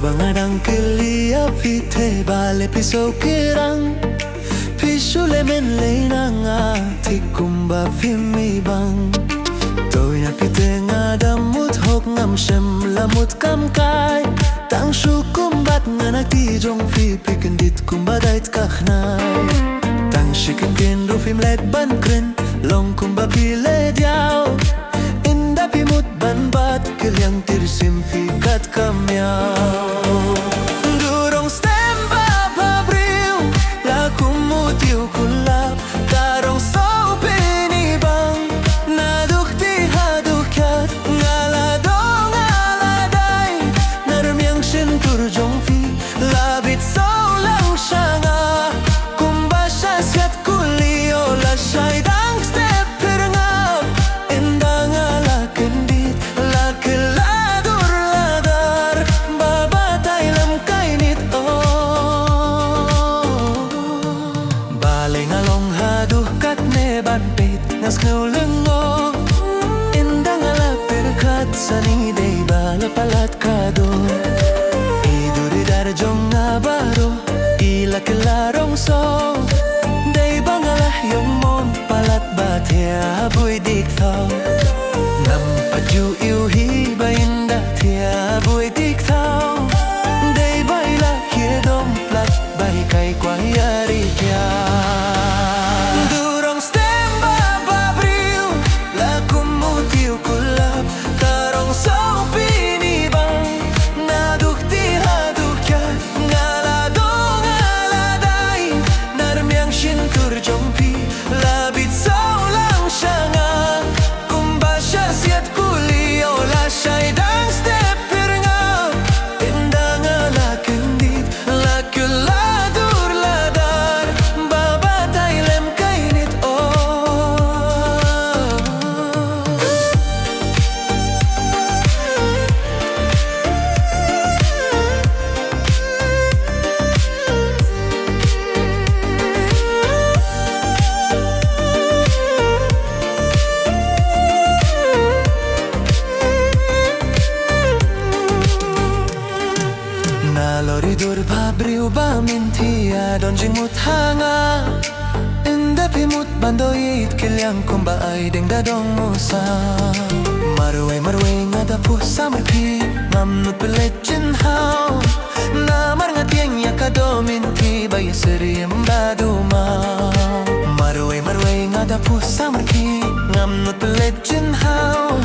Bangadang kelia pite bale pisau kirang pisule men leinanga tikumba fimi bang toya pite ngadamut hok ngam shem lamut kam kai tang shukum bat nganak ti jong fi pikendit kumbadait kakhnai tang shikin ken rufim let ban kren long kumba pile diao inda pimut ban bat kelyang tirsim fi kat kamyao. Nas nulungo indang ala perkat sani dei bala palat kado iduri dar jong nabaro ila kelarong so dei bangala yung mon palat batia bui diktau nam paju iuhi bainda tia bui diktau dei baila kiedom plat bai kai kwayari kya. Loridur babriu ba mintia don jingmut hanga inda pimut bandoit kelyang kumba ay deng dadong musa marwe ngada pu samarpi mamnut pelechin hao namar ngatiang yakadomin ti bayasiri mbaduma marwe ngada pu samarpi mamnut pelechin hao